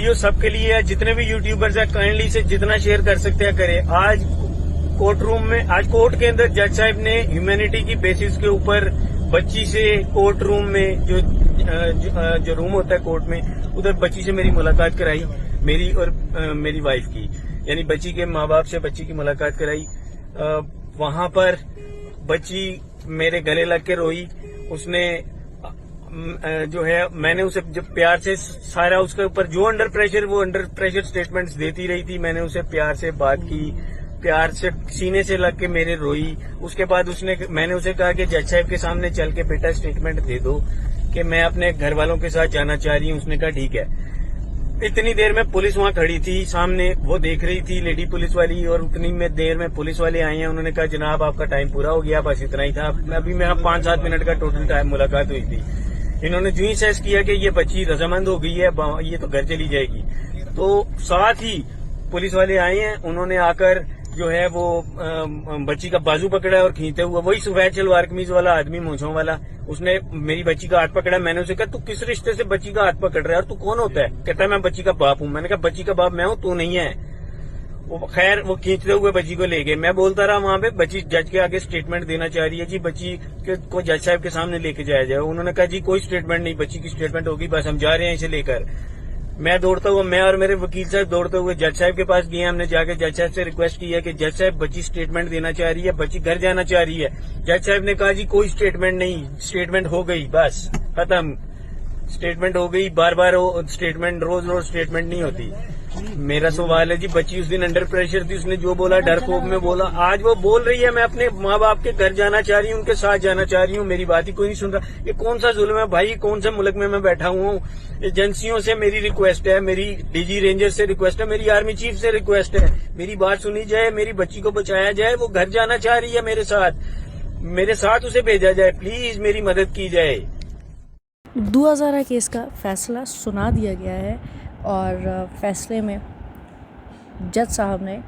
Video سب کے لیے ہے, جتنے بھی یوٹیوبرز ہیں کائنڈلی سے جتنا شیئر کر سکتے ہیں کریں. آج کورٹ روم میں, آج کورٹ کے اندر جج صاحب نے ہیومینٹی کی بیسس کے اوپر بچی سے کورٹ روم میں جو روم ہوتا ہے کورٹ میں, ادھر بچی سے میری ملاقات کرائی, میری اور میری وائف کی, یعنی بچی کے ماں باپ سے بچی کی ملاقات کرائی. وہاں پر بچی میرے گلے لگ کے روئی. اس نے جو ہے, میں نے اسے جب پیار سے سارا اس کے اوپر جو انڈر پریشر سٹیٹمنٹس دیتی رہی تھی, میں نے اسے پیار سے بات کی, پیار سے سینے سے لگ کے میرے روئی. اس کے بعد میں نے اسے کہا کہ جج صاحب کے سامنے چل کے بیٹا اسٹیٹمنٹ دے دو کہ میں اپنے گھر والوں کے ساتھ جانا چاہ رہی ہوں. اس نے کہا ٹھیک ہے. اتنی دیر میں پولیس وہاں کھڑی تھی سامنے, وہ دیکھ رہی تھی لیڈی پولیس والی, اور اتنی دیر میں پولیس والے آئے ہیں. انہوں نے کہا جناب آپ کا ٹائم پورا ہو گیا, بس اتنا ہی تھا. ابھی میں 5-7 منٹ کا ٹوٹل ٹائم ملاقات ہوئی تھی. انہوں نے جو ہی سیس کیا کہ یہ بچی رضامند ہو گئی ہے, یہ تو گھر چلی جائے گی, تو ساتھ ہی پولیس والے آئے ہیں. انہوں نے آ کر جو ہے وہ بچی کا بازو پکڑا اور کھینچتے ہوا, وہی سفید شلوار قمیض والا آدمی مونچھوں والا, اس نے میری بچی کا ہاتھ پکڑا. میں نے اسے کہا تو کس رشتے سے بچی کا ہاتھ پکڑ رہا ہے اور تو کون ہوتا ہے؟ کہتا ہے میں بچی کا باپ ہوں. میں نے کہا بچی کا باپ میں ہوں, تو نہیں ہے. خیر وہ کھینچتے ہوئے بچی کو لے گئے. میں بولتا رہا وہاں پہ, بچی جج کے آگے اسٹیٹمنٹ دینا چاہ رہی ہے, جی بچی کو جج صاحب کے سامنے لے کے جایا جائے. انہوں نے کہا جی کوئی اسٹیٹمنٹ نہیں, بچی کی اسٹیٹمنٹ ہوگی, بس ہم جا رہے ہیں اسے لے کر. میں دوڑتا ہوا, میں اور میرے وکیل صاحب دوڑتے ہوئے جج صاحب کے پاس گئے. ہم نے جا کے جج صاحب سے ریکویسٹ کی ہے کہ جج صاحب بچی اسٹیٹمنٹ دینا چاہ رہی ہے, بچی گھر جانا چاہ رہی ہے. جج صاحب نے کہا جی کوئی اسٹیٹمنٹ نہیں, اسٹیٹمنٹ ہو گئی, بس ختم, اسٹیٹمنٹ ہو گئی. بار بار اسٹیٹمنٹ, روز اسٹیٹمنٹ نہیں ہوتی. میرا سوال ہے جی بچی اس دن انڈر پریشر تھی, اس نے جو بولا ڈر خوف میں بولا. آج وہ بول رہی ہے میں اپنے ماں باپ کے گھر جانا چاہ رہی ہوں, ان کے ساتھ جانا چاہ رہی ہوں, میری بات ہی کوئی نہیں سن رہا. یہ کون سا ظلم ہے بھائی, کون سے ملک میں بیٹھا ہوں. ایجنسیوں سے میری ریکویسٹ ہے, میری ڈی جی رینجر سے ریکویسٹ ہے, میری آرمی چیف سے ریکویسٹ ہے, میری بات سنی جائے, میری بچی کو بچایا جائے. وہ گھر جانا چاہ رہی ہے میرے ساتھ اسے بھیجا جائے, پلیز میری مدد کی جائے. 2000 کیس کا فیصلہ سنا دیا گیا ہے اور فیصلے میں جج صاحب نے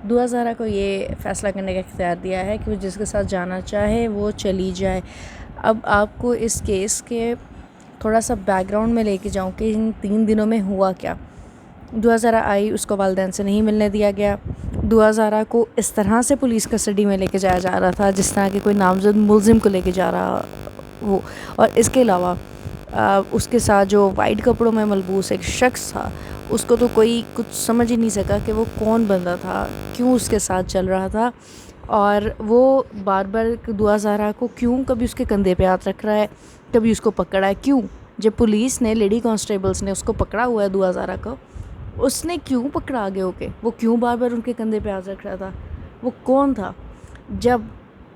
2000 کو یہ فیصلہ کرنے کا اختیار دیا ہے کہ وہ جس کے ساتھ جانا چاہے وہ چلی جائے. اب آپ کو اس کیس کے تھوڑا سا بیک گراؤنڈ میں لے کے جاؤں کہ ان 3 دنوں میں ہوا کیا. 2000 آئی, اس کو والدین سے نہیں ملنے دیا گیا. 2000 کو اس طرح سے پولیس کسٹڈی میں لے کے جایا جا رہا تھا جس طرح کہ کوئی نامزد ملزم کو لے کے جا رہا وہ. اور اس کے علاوہ اس کے ساتھ جو وائٹ کپڑوں میں ملبوس ایک شخص تھا, اس کو تو کوئی کچھ سمجھ ہی نہیں سکا کہ وہ کون بندہ تھا, کیوں اس کے ساتھ چل رہا تھا, اور وہ بار بار 2000 کو کیوں کبھی اس کے کندھے پہ ہاتھ رکھ رہا ہے, کبھی اس کو پکڑا ہے. کیوں جب پولیس نے, لیڈی کانسٹیبلز نے اس کو پکڑا ہوا ہے 2000 کو, اس نے کیوں پکڑا آگے ہو کے, وہ کیوں بار بار ان کے کندھے پہ ہاتھ رکھ رہا تھا, وہ کون تھا. جب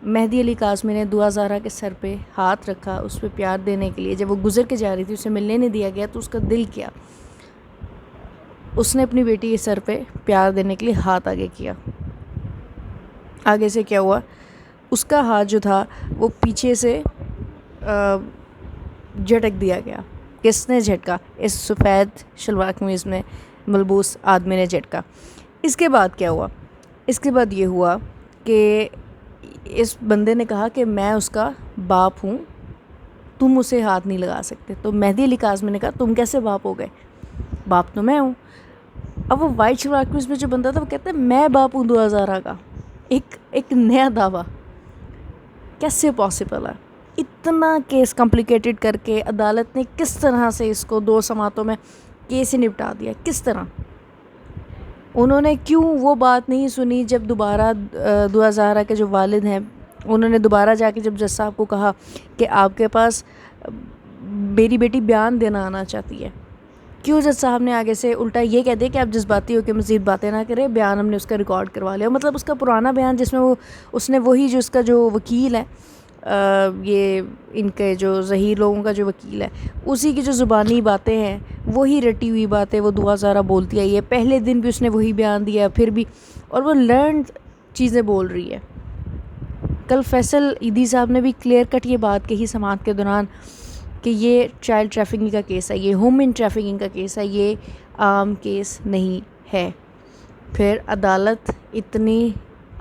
مہدی علی کاظمی نے 2000 کے سر پہ ہاتھ رکھا اس پہ پیار دینے کے لیے, جب وہ گزر کے جا رہی تھی اسے ملنے نہیں دیا گیا, تو اس کا دل کیا, اس نے اپنی بیٹی کے سر پہ پیار دینے کے لیے ہاتھ آگے کیا. آگے سے کیا ہوا, اس کا ہاتھ جو تھا وہ پیچھے سے جھٹک دیا گیا. کس نے جھٹکا؟ اس سفید شلوار قمیض میں ملبوس آدمی نے جھٹکا. اس کے بعد کیا ہوا, اس کے بعد یہ ہوا کہ اس بندے نے کہا کہ میں اس کا باپ ہوں, تم اسے ہاتھ نہیں لگا سکتے. تو مہدی علی کاظمی نے کہا تم کیسے باپ ہو گئے, باپ تو میں ہوں. اب وہ وائٹ شلوار قمیض میں جو بندہ تھا وہ کہتا ہے میں باپ ہوں 2000 کا. ایک نیا دعویٰ کیسے پاسبل ہے؟ اتنا کیس کمپلیکیٹڈ کر کے عدالت نے کس طرح سے اس کو 2 سماعتوں میں کیس ہی نپٹا دیا, کس طرح؟ انہوں نے کیوں وہ بات نہیں سنی جب دوبارہ 2000 کے جو والد ہیں انہوں نے دوبارہ جا کے جب جج صاحب کو کہا کہ آپ کے پاس میری بیٹی بیان دینا آنا چاہتی ہے, کیوں جج صاحب نے آگے سے الٹا یہ کہہ دیا کہ آپ جذباتی ہو کے مزید باتیں نہ کریں, بیان ہم نے اس کا ریکارڈ کروا لیا. مطلب اس کا پرانا بیان جس میں اس نے وہی جو اس کا جو وکیل ہے, یہ ان کے جو ظہیر لوگوں کا جو وکیل ہے, اسی کی جو زبانی باتیں ہیں وہی رٹی ہوئی باتیں وہ 2000 بولتی آئی ہے. پہلے دن بھی اس نے وہی بیان دیا پھر بھی, اور وہ لرنڈ چیزیں بول رہی ہے. کل فیصل عیدی صاحب نے بھی کلیئر کٹ یہ بات کہی سماعت کے دوران کہ یہ چائلڈ ٹریفکنگ کا کیس ہے, یہ ہومن ٹریفکنگ کا کیس ہے, یہ عام کیس نہیں ہے. پھر عدالت اتنی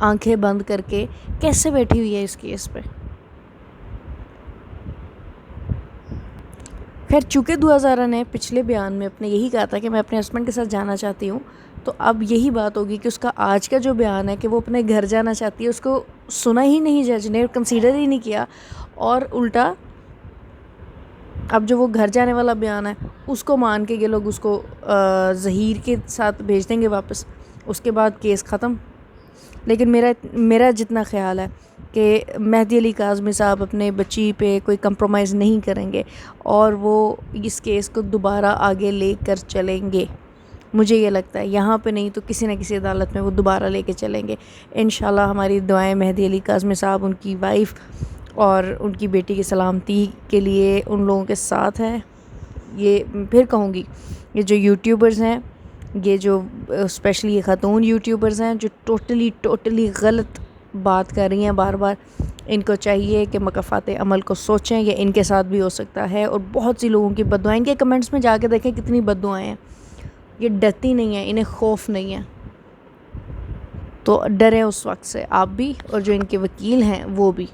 آنکھیں بند کر کے کیسے بیٹھی ہوئی ہے اس کیس پہ؟ خیر چونکہ دعا زارا نے پچھلے بیان میں اپنے یہی کہا تھا کہ میں اپنے ہسبینڈ کے ساتھ جانا چاہتی ہوں، تو اب یہی بات ہوگی کہ اس کا آج کا جو بیان ہے کہ وہ اپنے گھر جانا چاہتی ہے، اس کو سنا ہی نہیں جج نے، کنسیڈر ہی نہیں کیا، اور الٹا اب جو وہ گھر جانے والا بیان ہے اس کو مان کے یہ لوگ اس کو ظہیر کے ساتھ بھیج دیں گے واپس، اس کے بعد کیس ختم۔ لیکن میرا جتنا خیال ہے کہ مہدی علی کاظمی صاحب اپنے بچی پہ کوئی کمپرومائز نہیں کریں گے اور وہ اس کیس کو دوبارہ آگے لے کر چلیں گے، مجھے یہ لگتا ہے یہاں پہ نہیں تو کسی نہ کسی عدالت میں وہ دوبارہ لے کے چلیں گے انشاءاللہ۔ ہماری دعائیں مہدی علی کاظمی صاحب، ان کی وائف اور ان کی بیٹی کی سلامتی کے لیے ان لوگوں کے ساتھ ہیں۔ یہ پھر کہوں گی، یہ جو یوٹیوبرز ہیں، یہ جو اسپیشلی یہ خاتون یوٹیوبرز ہیں جو ٹوٹلی غلط بات کر رہی ہیں بار بار، ان کو چاہیے کہ مکافات عمل کو سوچیں، یہ ان کے ساتھ بھی ہو سکتا ہے۔ اور بہت سی لوگوں کی بد دعائیں، ان کے کمنٹس میں جا کے دیکھیں کتنی بد دعائیں ہیں، یہ ڈرتی نہیں ہیں، انہیں خوف نہیں ہے، تو ڈریں اس وقت سے آپ بھی اور جو ان کے وکیل ہیں وہ بھی۔